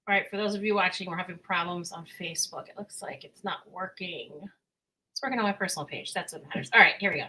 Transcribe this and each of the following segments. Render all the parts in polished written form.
All right, for those of you watching, we're having problems on Facebook. It looks like it's not working. It's working on my personal page. That's what matters. All right, here we go.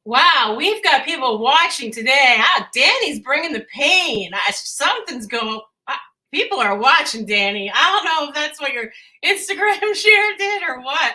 Wow, we've got people watching today. Dani's bringing the pain. Something's going. People are watching, Dani. I don't know if that's what your Instagram share did or what.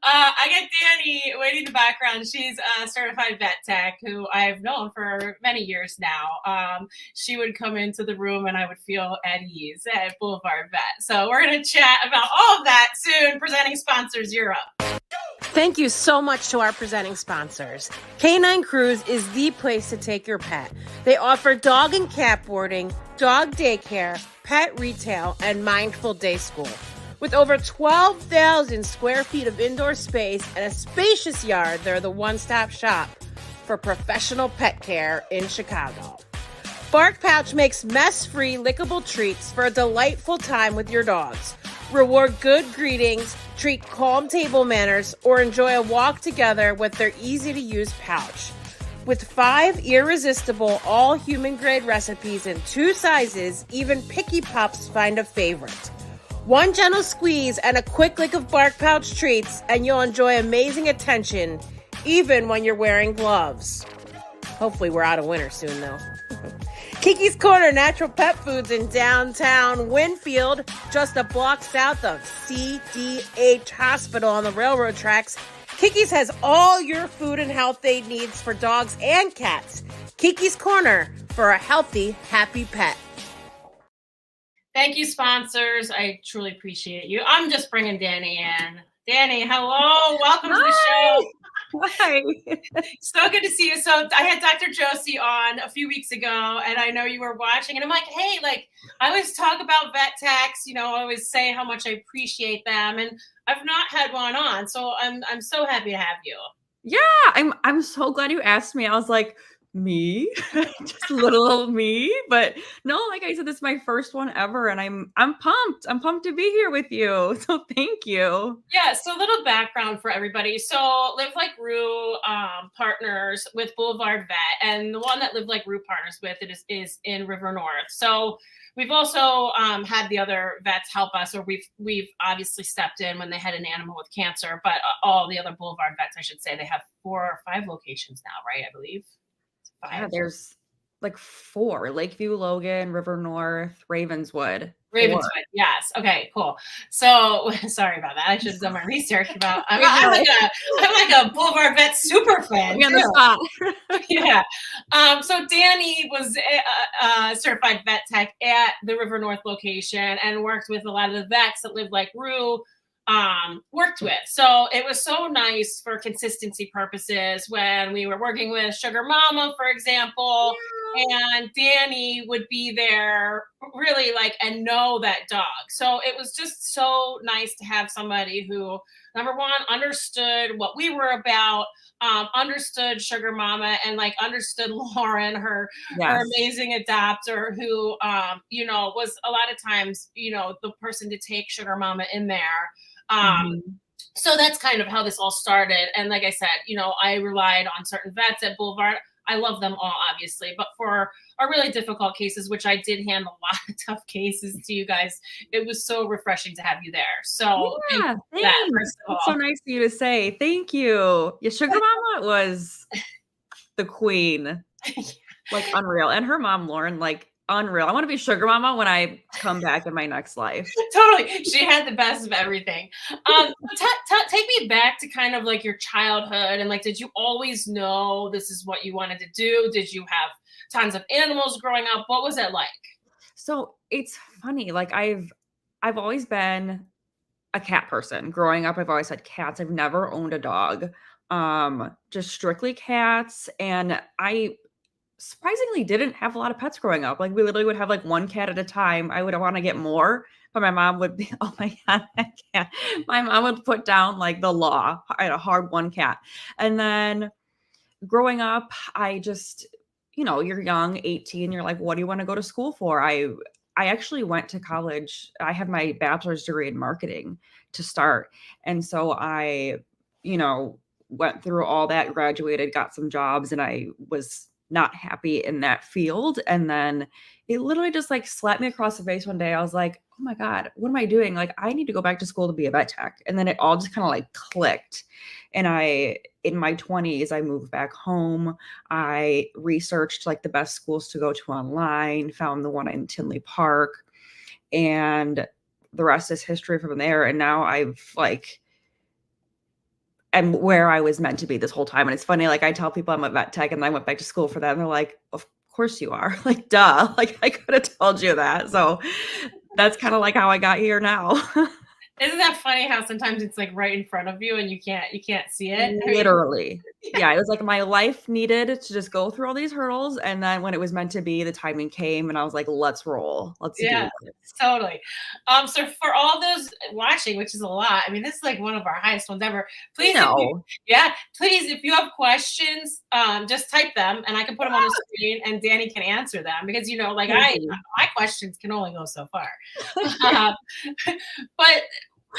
I get Dani waiting in the background. She's a certified vet tech who I've known for many years now. She would come into the room and I would feel at ease at Boulevard Vet. So we're going to chat about all of that soon. Presenting sponsors, you're up. Thank you so much to our presenting sponsors. Canine Cruise is the place to take your pet. They offer dog and cat boarding, dog daycare, pet retail, and mindful day school. With over 12,000 square feet of indoor space and a spacious yard, they're the one-stop shop for professional pet care in Chicago. Bark Pouch makes mess-free, lickable treats for a delightful time with your dogs. Reward good greetings, treat calm table manners, or enjoy a walk together with their easy-to-use pouch. With 5 irresistible, all-human-grade recipes in 2 sizes, even picky pups find a favorite. One gentle squeeze and a quick lick of Bark Pouch treats, and you'll enjoy amazing attention, even when you're wearing gloves. Hopefully we're out of winter soon, though. Kiki's Corner Natural Pet Foods in downtown Winfield, just a block south of CDH Hospital on the railroad tracks. Kiki's has all your food and health aid needs for dogs and cats. Kiki's Corner for a healthy, happy pet. Thank you, sponsors. I truly appreciate you. I'm just bringing Dani in. Dani, hello. Welcome to the show. Hi. So good to see you. So I had Dr. Josie on a few weeks ago, and I know you were watching, and I'm like, hey, I always talk about vet techs, I always say how much I appreciate them, and I've not had one on, so I'm so happy to have you. Yeah, I'm so glad you asked me. I was like, me? Just little me. But no, like I said, this is my first one ever, and I'm pumped. I'm pumped to be here with you. So thank you. Yeah, so a little background for everybody. So Like Roo partners with Boulevard Vet, and the one that Like Roo partners with is in River North. So we've also had the other vets help us, or we've obviously stepped in when they had an animal with cancer, but all the other Boulevard Vets, I should say, they have 4 or 5 locations now, right? I believe. 5. Yeah, there's 4: Lakeview, Logan, River North, Ravenswood. Ravenswood, yes. Okay, cool. So sorry about that. I should have done my research about. I'm like a Boulevard Vet super fan. On the spot. Yeah. So Dani was a certified vet tech at the River North location and worked with a lot of the vets that Like Roo worked with. So it was so nice for consistency purposes when we were working with Sugar Mama, for example, and Dani would be there really and know that dog. So it was just so nice to have somebody who, number one, understood what we were about, understood Sugar Mama, and understood Lauren, her amazing adopter, who was a lot of times the person to take Sugar Mama in there. So that's kind of how this all started. And like I said, I relied on certain vets at Boulevard. I love them all, obviously, but for our really difficult cases, which I did handle a lot of tough cases to you guys, it was so refreshing to have you there. So yeah, that, first of all. It's so nice of you to say. Thank you. Yeah, Sugar Mama was the queen, unreal. And her mom, Lauren, unreal. I want to be Sugar Mama when I come back in my next life. Totally. She had the best of everything. Take me back to kind of your childhood, and did you always know this is what you wanted to do? Did you have tons of animals growing up? What was it like? So it's funny. I've always been a cat person. Growing up, I've always had cats. I've never owned a dog. Just strictly cats. And I surprisingly didn't have a lot of pets growing up. Like we literally would have like one cat at a time. I would want to get more, but my mom would be, oh my God, I can't. My mom would put down like the law. I had a hard one cat. And then growing up, I just, you're young, 18, you're like, what do you want to go to school for? I actually went to college. I have my bachelor's degree in marketing to start. And so I, went through all that, graduated, got some jobs, and I was not happy in that field. And then it literally just like slapped me across the face one day. I was like, oh my God, what am I doing? Like, I need to go back to school to be a vet tech. And then it all just kind of like clicked. And in my 20s, I moved back home. I researched like the best schools to go to online, found the one in Tinley Park, and the rest is history from there. And now I'm where I was meant to be this whole time. And it's funny, like I tell people I'm a vet tech and I went back to school for that. And they're like, of course you are. Like, duh. Like I could have told you that. So that's kind of like how I got here now. Isn't that funny how sometimes it's like right in front of you and you can't see it? Literally. Yeah, it was like my life needed to just go through all these hurdles. And then when it was meant to be, the timing came and I was like, let's roll. Let's do this. Totally. So for all those watching, which is a lot, I mean, this is like one of our highest ones ever. Please, please, if you have questions, just type them and I can put them on the screen and Dani can answer them because, my questions can only go so far. But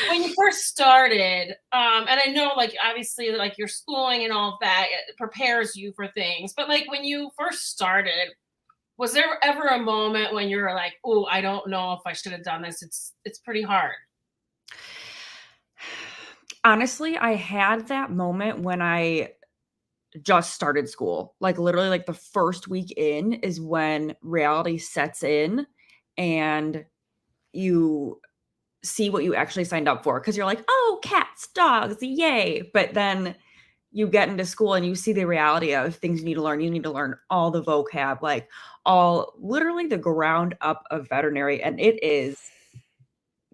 when you first started, and I know like obviously like your schooling and all of that, it prepares you for things, but like when you first started, was there ever a moment when you were like, oh, I don't know if I should have done this? It's pretty hard. Honestly, I had that moment when I just started school. Like literally like the first week in is when reality sets in and you see what you actually signed up for. Cause you're like, oh, cats, dogs, yay. But then you get into school and you see the reality of things you need to learn. You need to learn all the vocab, like all literally the ground up of veterinary. And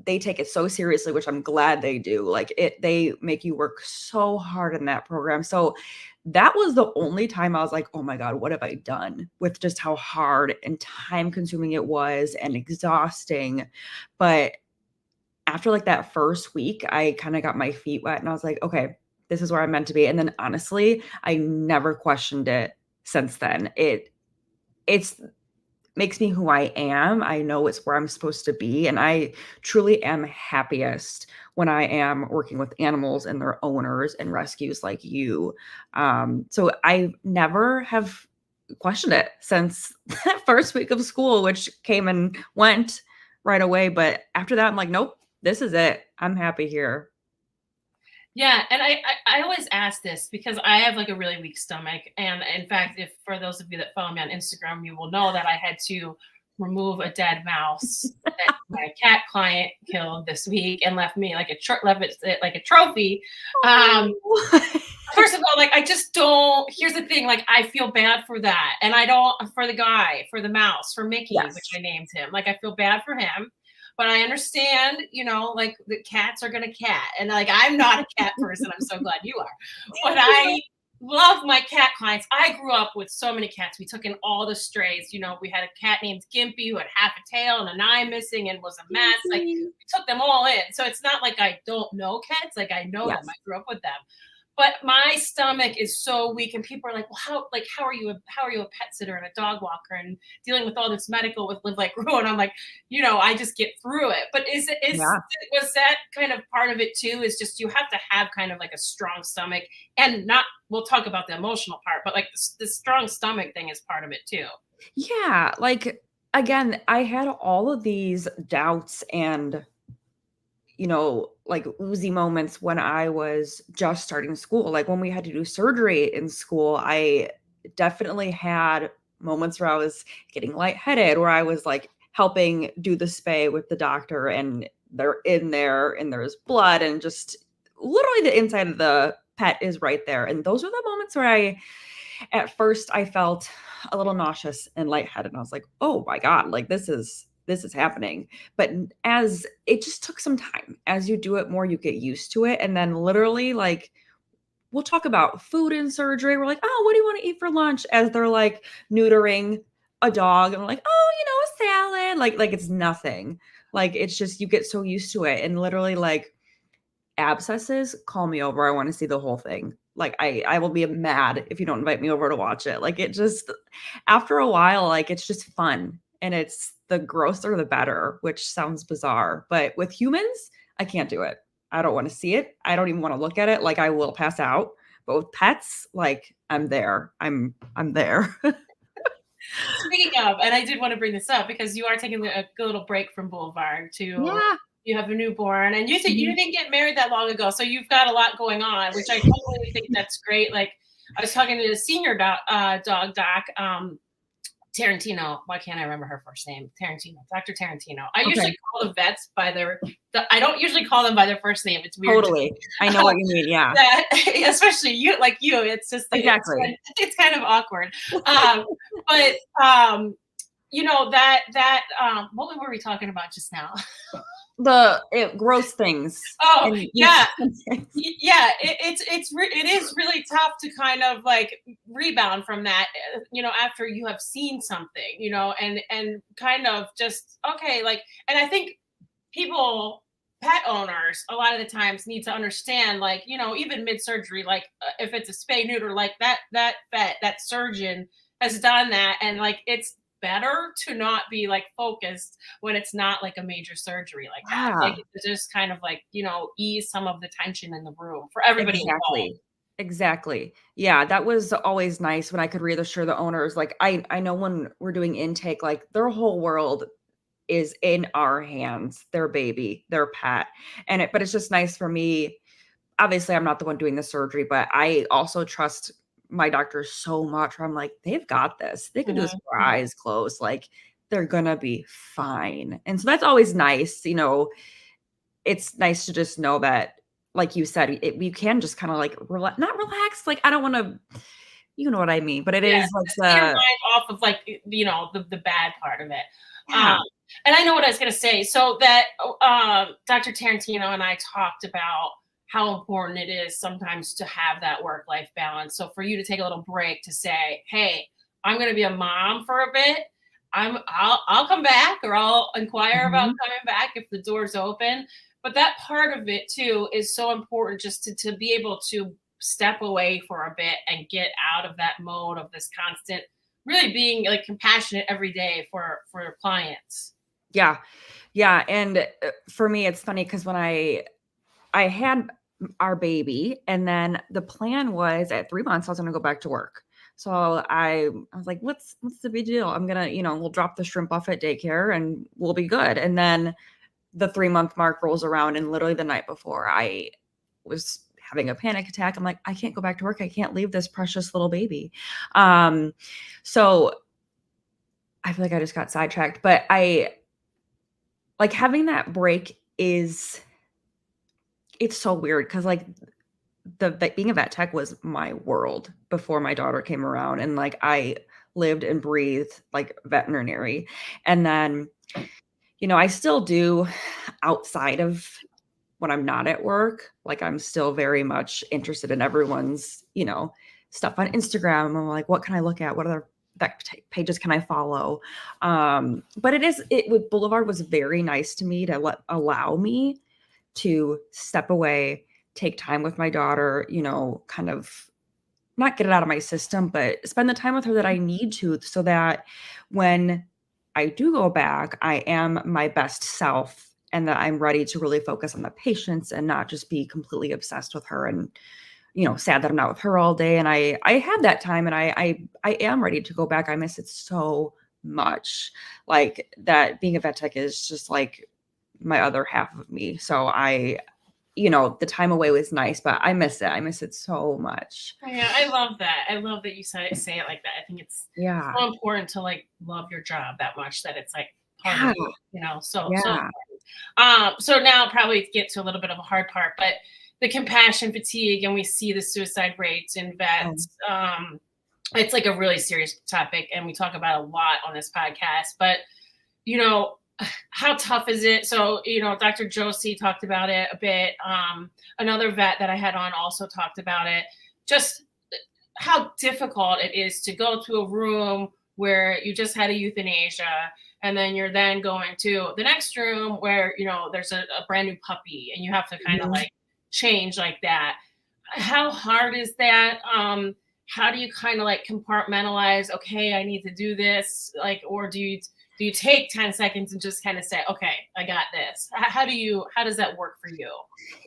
they take it so seriously, which I'm glad they do. Like they make you work so hard in that program. So that was the only time I was like, oh my God, what have I done with just how hard and time consuming it was and exhausting. But after like that first week, I kind of got my feet wet and I was like, okay, this is where I'm meant to be. And then honestly, I never questioned it since then. It's makes me who I am. I know it's where I'm supposed to be. And I truly am happiest when I am working with animals and their owners and rescues like you. So I never have questioned it since that first week of school, which came and went right away. But after that, I'm like, nope. This is it. I'm happy here. Yeah. And I always ask this because I have like a really weak stomach. And in fact, if for those of you that follow me on Instagram, you will know that I had to remove a dead mouse that my cat client killed this week and left me like a trophy. First of all, like I just don't, here's the thing, like I feel bad for that. And I don't, for the guy, for the mouse, for Mickey, which I named him, like I feel bad for him. But I understand, like the cats are gonna cat. And like, I'm not a cat person. I'm so glad you are. But I love my cat clients. I grew up with so many cats. We took in all the strays. We had a cat named Gimpy who had half a tail and an eye missing and was a mess. Like we took them all in. So it's not like I don't know cats. Like I know them. I grew up with them. But my stomach is so weak, and people are like, "Well, how are you a pet sitter and a dog walker and dealing with all this medical with Like Roo?" And I'm like, I just get through it. But was that kind of part of it too? Is just you have to have kind of like a strong stomach, and not. We'll talk about the emotional part, but like the strong stomach thing is part of it too. Yeah, like again, I had all of these doubts and like oozy moments when I was just starting school. Like when we had to do surgery in school, I definitely had moments where I was getting lightheaded, where I was like helping do the spay with the doctor and they're in there and there's blood and just literally the inside of the pet is right there. And those are the moments where at first I felt a little nauseous and lightheaded. And I was like, oh my God, like this is this is happening. But as it just took some time, as you do it more, you get used to it. And then literally like, we'll talk about food and surgery. We're like, oh, what do you want to eat for lunch? As they're like neutering a dog. And we're like, oh, a salad. Like it's nothing. Like, it's just, you get so used to it. And literally like abscesses, call me over. I want to see the whole thing. Like I will be mad if you don't invite me over to watch it. Like, it just, after a while, like it's just fun. And it's the grosser the better, which sounds bizarre. But with humans, I can't do it. I don't want to see it. I don't even want to look at it. Like, I will pass out. But with pets, like, I'm there. I'm there. Speaking of, and I did want to bring this up because you are taking a little break from Boulevard to, you have a newborn, and you said you didn't get married that long ago, so you've got a lot going on, which I totally think that's great. Like, I was talking to the senior dog doc, Tarantino. Why can't I remember her first name? Tarantino, Dr. Tarantino. I usually call the vets by I don't usually call them by their first name. It's weird. Totally. I know what you mean. Yeah. Especially you, it's just, exactly. It's kind of awkward. But what were we talking about just now? Gross things. Oh, yeah. Yeah. It is really tough to kind of like rebound from that, after you have seen something, and kind of just, okay. Like, and I think pet owners, a lot of the times need to understand, like, even mid-surgery, like if it's a spay neuter, like that vet, that surgeon has done that. And like, it's better to not be like focused when it's not like a major surgery like that. Like, to just kind of like, ease some of the tension in the room for everybody involved. Exactly. Yeah, that was always nice when I could reassure the owners. Like, I know when we're doing intake, like their whole world is in our hands, their baby, their pet. But it's just nice for me. Obviously, I'm not the one doing the surgery, but I also trust my doctor so much where I'm like, they've got this. They can do this with their eyes closed. Like, they're gonna be fine. And so that's always nice. It's nice to just know that, like you said, you can just kind of like not relax. Like, I don't want to, you know what I mean? But it is like your mind off of like, the bad part of it. Yeah. And I know what I was going to say. So that Dr. Tarantino and I talked about how important it is sometimes to have that work-life balance. So for you to take a little break to say, hey, I'm going to be a mom for a bit. I'll come back, or I'll inquire about coming back if the door's open. But that part of it too is so important, just to be able to step away for a bit and get out of that mode of this constant, really being like compassionate every day for your clients. Yeah. Yeah. And for me, it's funny because when I had our baby, and then the plan was at 3 months, I was going to go back to work. So I was like, what's the big deal? I'm going to, we'll drop the shrimp off at daycare and we'll be good. And then the 3-month mark rolls around, and literally the night before, I was having a panic attack. I'm like, I can't go back to work. I can't leave this precious little baby. So I feel like I just got sidetracked, but I like having that break it's so weird. Cause like being a vet tech was my world before my daughter came around, and like I lived and breathed like veterinary. And then, I still do outside of when I'm not at work. Like, I'm still very much interested in everyone's, stuff on Instagram. I'm like, what can I look at? What other vet pages can I follow? But it with Boulevard was very nice to me to allow me to step away, take time with my daughter, kind of not get it out of my system, but spend the time with her that I need to, so that when I do go back, I am my best self, and that I'm ready to really focus on the patients and not just be completely obsessed with her and, sad that I'm not with her all day. And I had that time, and I am ready to go back. I miss it so much. Like, that being a vet tech is just like my other half of me. So the time away was nice, but I miss it. I miss it so much. Yeah, I love that. I love that you say it like that. I think it's so important to like love your job that much that it's like part of you, so important. So now probably get to a little bit of a hard part, but the compassion fatigue, and we see the suicide rates in vets. It's like a really serious topic, and we talk about a lot on this podcast, but how tough is it? So, Dr. Josie talked about it a bit. Another vet that I had on also talked about it. Just how difficult it is to go to a room where you just had a euthanasia, and then you're then going to the next room where, there's a brand new puppy, and you have to kind of like change like that. How hard is that? How do you kind of like compartmentalize, okay, I need to do this, like, or do you take 10 seconds and just kind of say, okay, I got this? How does that work for you?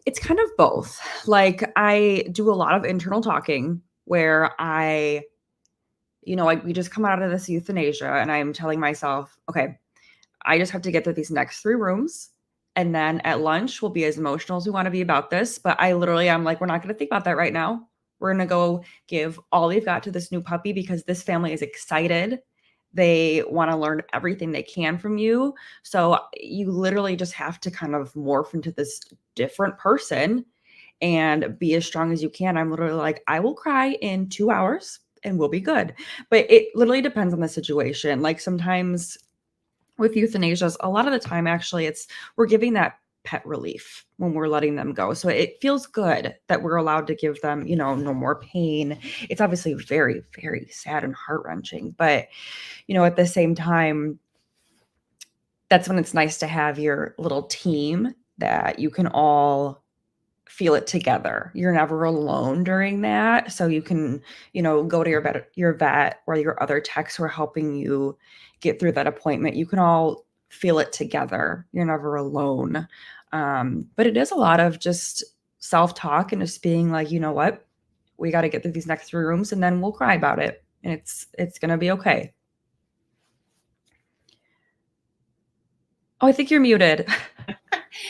It's kind of both. Like, I do a lot of internal talking where we just come out of this euthanasia and I'm telling myself, okay, I just have to get through these next 3 rooms. And then at lunch, we'll be as emotional as we want to be about this. But I'm like, we're not going to think about that right now. We're going to go give all we've got to this new puppy because this family is excited. They want to learn everything they can from you. So you literally just have to kind of morph into this different person and be as strong as you can. I'm literally like, I will cry in 2 hours and we'll be good. But it literally depends on the situation. Like sometimes with euthanasias, a lot of the time, actually, we're giving that pet relief when we're letting them go. So it feels good that we're allowed to give them, no more pain. It's obviously very, very sad and heart-wrenching. But, at the same time, that's when it's nice to have your little team that you can all feel it together. You're never alone during that. So you can, go to your vet or your other techs who are helping you get through that appointment. You can all feel it together. You're never alone. But it is a lot of just self-talk and just being like, you know what, we got to get through these next 3 rooms and then we'll cry about it. And it's going to be okay. Oh, I think you're muted.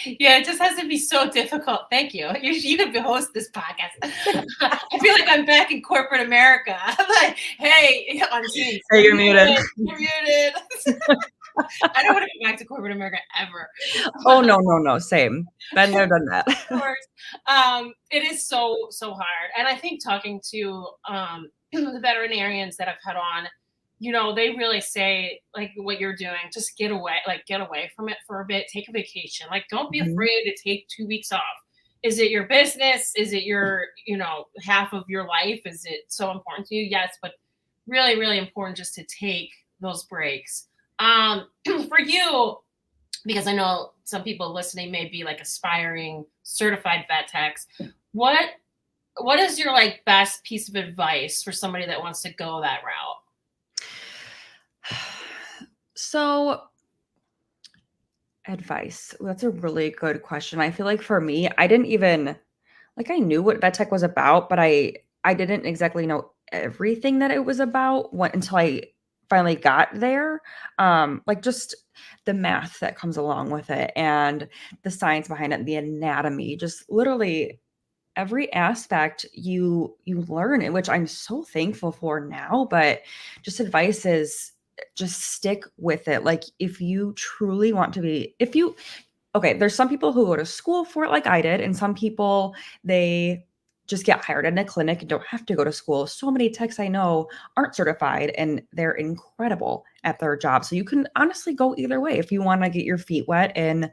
Yeah, it just has to be so difficult. Thank you. You could host this podcast. I feel like I'm back in corporate America. I'm like, hey, on Teams. Hey, you're muted. You're muted. I don't want to go back to corporate America ever. Oh, no. Same. Been there, done that. Of course. It is so hard. And I think talking to the veterinarians that I've had on, they really say like what you're doing, just get away from it for a bit, take a vacation. Like, don't be afraid to take 2 weeks off. Is it your business? Is it your, half of your life? Is it so important to you? Yes, but really, really important just to take those breaks. For you, because I know some people listening may be like aspiring certified vet techs, what is your like best piece of advice for somebody that wants to go that route? So, advice. That's a really good question. I feel like for me, I didn't even I knew what vet tech was about, but I didn't exactly know everything that it was about until I finally got there. Like just the math that comes along with it and the science behind it, the anatomy, just literally every aspect you learn, in which I'm so thankful for now. But just advice is just stick with it. Like if you truly want to be, there's some people who go to school for it like I did, and some people, they just get hired in a clinic and don't have to go to school. So many techs I know aren't certified and they're incredible at their job. So you can honestly go either way. If you want to get your feet wet in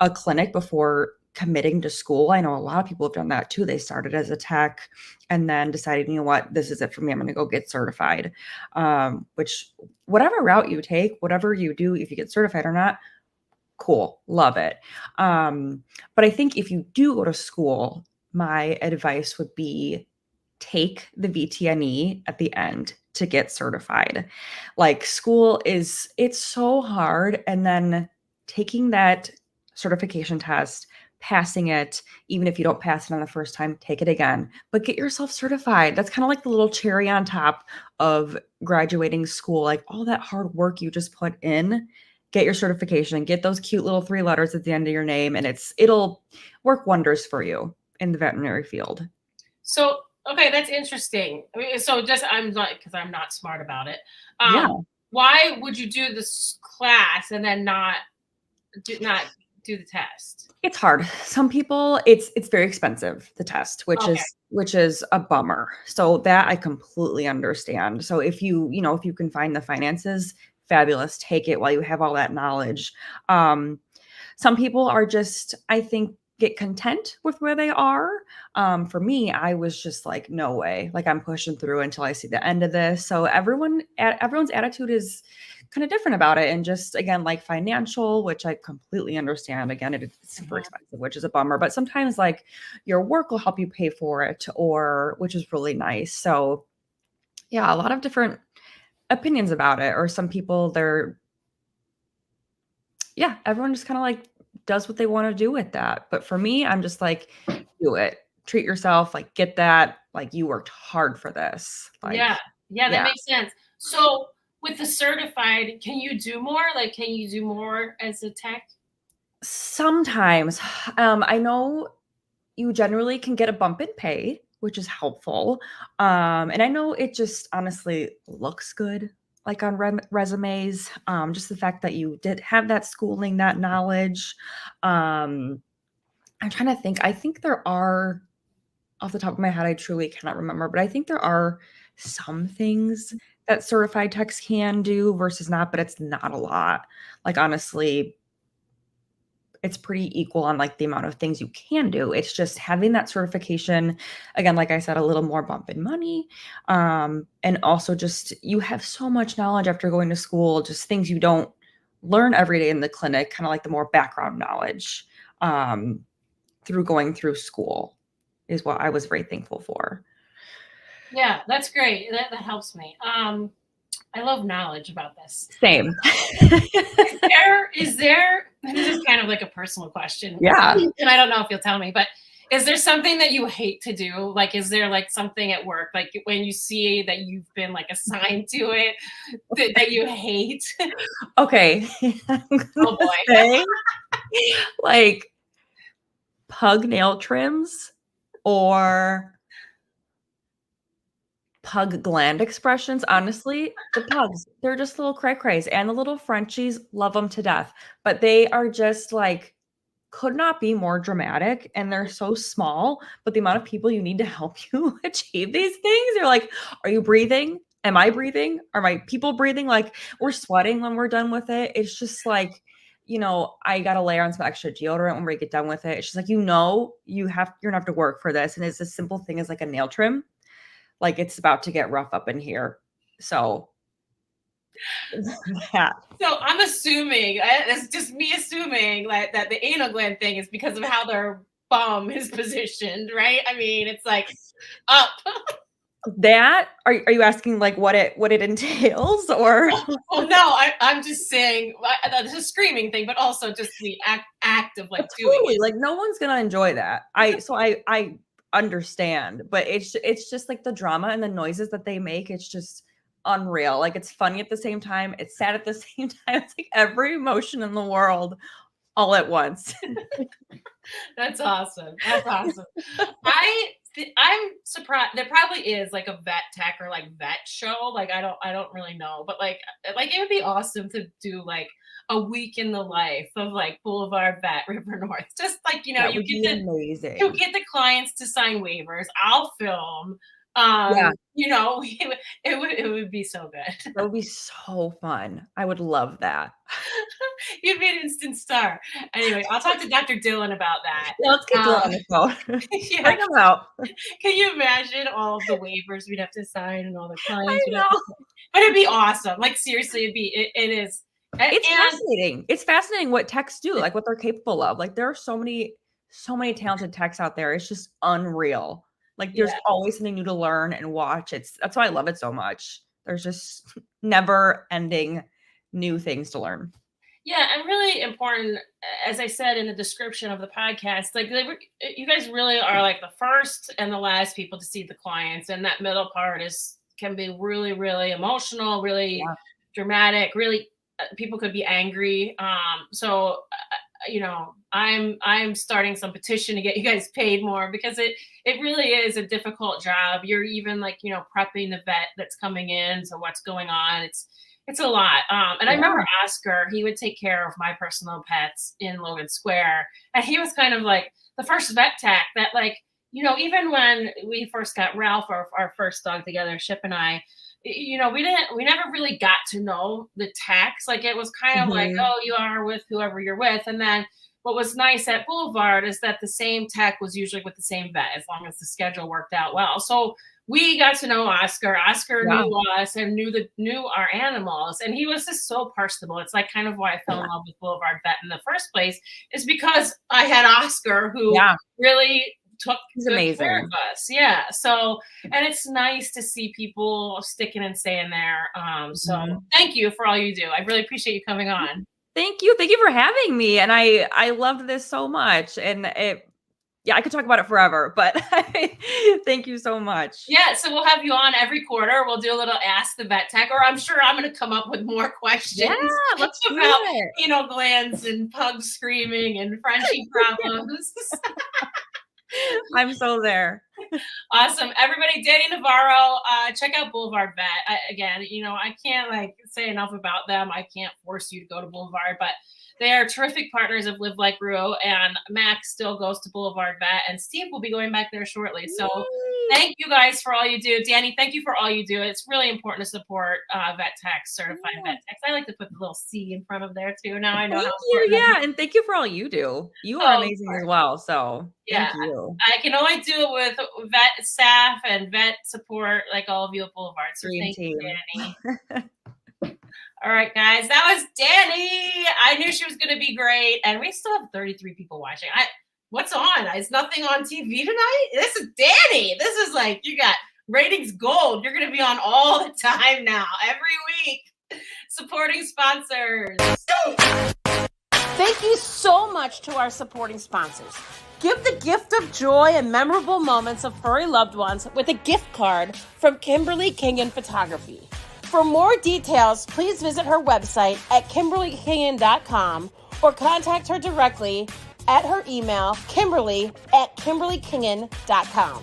a clinic before committing to school, I know a lot of people have done that too. They started as a tech and then decided, you know what, this is it for me. I'm going to go get certified. Which whatever route you take, whatever you do, if you get certified or not, cool, love it. But I think if you do go to school, my advice would be take the VTNE at the end to get certified. Like school it's so hard. And then taking that certification test, passing it, even if you don't pass it on the first time, take it again, but get yourself certified. That's kind of like the little cherry on top of graduating school, like all that hard work you just put in. Get your certification, get those cute little 3 letters at the end of your name, and it'll work wonders for you in the veterinary field. So, okay, that's interesting. I mean, so just because I'm not smart about it. Why would you do this class and then not do the test? It's hard. Some people, it's very expensive, the test, which is a bummer. So that I completely understand. So if you can find the finances, fabulous. Take it while you have all that knowledge. Some people are just, I think, get content with where they are. For me, I was just like, no way. Like, I'm pushing through until I see the end of this. So everyone's attitude is kind of different about it. And just, again, like financial, which I completely understand. Again, it's super expensive, which is a bummer. But sometimes like your work will help you pay for it, or which is really nice. So yeah, a lot of different opinions about it. Or some people, everyone just kind of like does what they want to do with that. But for me, I'm just like, do it. Treat yourself, like get that, like you worked hard for this. Like, yeah, that makes sense. So with the certified, can you do more? Like, can you do more as a tech? Sometimes. I know you generally can get a bump in pay, which is helpful. And I know it just honestly looks good, like on resumes. Just the fact that you did have that schooling, that knowledge. I'm trying to think. I think there are, off the top of my head, I truly cannot remember, but I think there are some things that certified techs can do versus not, but it's not a lot. Like, honestly, it's pretty equal on like the amount of things you can do. It's just having that certification, again, like I said, a little more bump in money. And also just, you have so much knowledge after going to school, just things you don't learn every day in the clinic, kind of like the more background knowledge through going through school is what I was very thankful for. Yeah, that's great. That helps me. I love knowledge about this. Same. Is there, this is kind of like a personal question. Yeah. And I don't know if you'll tell me, but is there something that you hate to do? Like, is there like something at work, like when you see that you've been like assigned to it that you hate? Okay. Oh boy. Like pug nail trims or pug gland expressions. Honestly, the pugs, they're just little cray-crays, and the little Frenchies, love them to death. But they are just like, could not be more dramatic, and they're so small, but the amount of people you need to help you achieve these things, you're like, are you breathing? Am I breathing? Are my people breathing? Like, we're sweating when we're done with it. It's just like, I got to layer on some extra deodorant when we get done with it. It's just like, you're gonna have to work for this. And it's a simple thing as like a nail trim. Like, it's about to get rough up in here. So yeah. So I'm assuming, it's just me assuming like that the anal gland thing is because of how their bum is positioned, right? I mean, it's like up. That are you asking like what it entails, or? Well, no, I'm just saying that's a screaming thing, but also just the act of like doing it. Like, no one's gonna enjoy that. I understand, but it's just like the drama and the noises that they make. It's just unreal. Like, it's funny at the same time. It's sad at the same time. It's like every emotion in the world all at once. That's awesome. That's awesome. I'm surprised. There probably is like a vet tech or like vet show. Like, I don't really know, but like it would be awesome to do like a week in the life of like Boulevard Vet River North. Just like, you amazing. You get the clients to sign waivers. I'll film. It would be so good. That would be so fun. I would love that. You'd be an instant star. Anyway, I'll talk to Dr. Dylan about that. Yeah, let's get Dylan on the phone. Yeah. Bring him out. Can you imagine all of the waivers we'd have to sign and all the clients? I know. But it'd be awesome. Like, seriously, it is. It's fascinating. It's fascinating what techs do, like what they're capable of. Like, there are so many talented techs out there. It's just unreal. Like, there's always something new to learn and watch. That's why I love it so much. There's just never ending new things to learn. Yeah, and really important, as I said in the description of the podcast, like you guys really are like the first and the last people to see the clients, and that middle part can be really, really emotional, really dramatic, really people could be angry. I'm starting some petition to get you guys paid more, because it really is a difficult job. You're even like, prepping the vet that's coming in, so what's going on. It's a lot. And I remember Oscar, he would take care of my personal pets in Logan Square. And he was kind of like the first vet tech that, like, even when we first got Ralph, our first dog together, Ship and I, we never really got to know the techs. Like it was kind of like, oh, you are with whoever you're with. And then what was nice at Boulevard is that the same tech was usually with the same vet as long as the schedule worked out well. So we got to know Oscar. Oscar knew us and knew our animals. And he was just so personable. It's like kind of why I fell in love with Boulevard Vet in the first place, is because I had Oscar who really took good care of us. Yeah. So, and it's nice to see people sticking and staying there. So thank you for all you do. I really appreciate you coming on. Thank you. Thank you for having me. And I loved this so much. And I could talk about it forever, but thank you so much. Yeah. So we'll have you on every quarter. We'll do a little Ask the Vet Tech, or I'm sure I'm going to come up with more questions. Yeah, let's about penile glands and pugs screaming and Frenchie problems. I'm so there. Awesome. Everybody, Dani Navarro, check out Boulevard Vet. Again, I can't say enough about them. I can't force you to go to Boulevard, but they are terrific partners of Live Like Roo, and Max still goes to Boulevard Vet, and Steve will be going back there shortly. So thank you guys for all you do. Dani, thank you for all you do. It's really important to support vet techs, certified vet techs. I like to put the little C in front of there too. Now I know. Thank you. Yeah. And thank you for all you do. You are amazing as well. So thank you. I can only do it with vet staff and vet support like all of you at Boulevard. So thank you, Dani. All right, guys, that was Dani. I knew she was going to be great, and we still have 33 people watching. What's on? Is nothing on TV tonight? This is Dani. This is like, you got ratings gold. You're going to be on all the time now, every week, supporting sponsors. Thank you so much to our supporting sponsors. Give the gift of joy and memorable moments of furry loved ones with a gift card from Kimberly Kingen Photography. For more details, please visit her website at KimberlyKingen.com or contact her directly at her email, kimberly@kimberlykingen.com.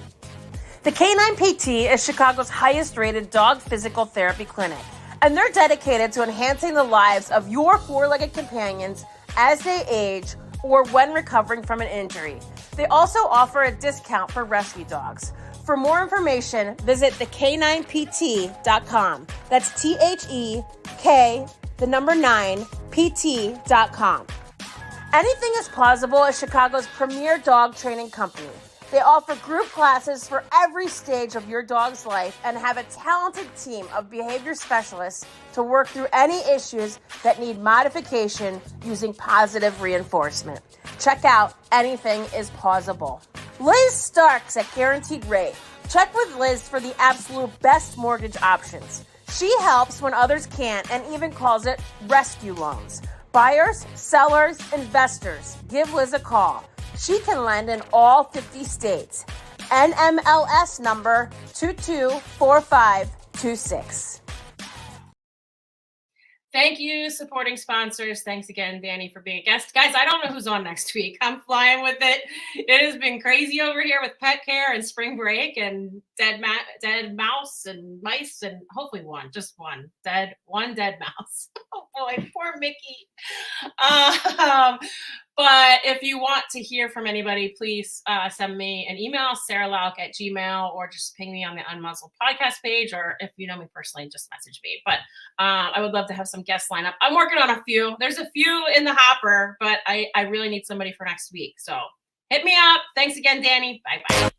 The Canine PT is Chicago's highest rated dog physical therapy clinic, and they're dedicated to enhancing the lives of your four-legged companions as they age or when recovering from an injury. They also offer a discount for rescue dogs. For more information, visit thek9pt.com. That's THEK9pt.com. Anything is Plausible is Chicago's premier dog training company. They offer group classes for every stage of your dog's life and have a talented team of behavior specialists to work through any issues that need modification using positive reinforcement. Check out Anything is Plausible. Liz Starks at Guaranteed Rate. Check with Liz for the absolute best mortgage options. She helps when others can't and even calls it rescue loans. Buyers, sellers, investors, give Liz a call. She can lend in all 50 states. NMLS number 224526. Thank you, supporting sponsors. Thanks again, Dani, for being a guest. Guys, I don't know who's on next week. I'm flying with it. It has been crazy over here with pet care and spring break and dead mouse and mice and hopefully just one dead mouse. Oh boy, poor Mickey. But if you want to hear from anybody, please send me an email, sarahlouk@gmail.com, or just ping me on the Unmuzzled podcast page, or if you know me personally, just message me. But I would love to have some guests line up. I'm working on a few. There's a few in the hopper, but I really need somebody for next week. So hit me up. Thanks again, Dani. Bye-bye.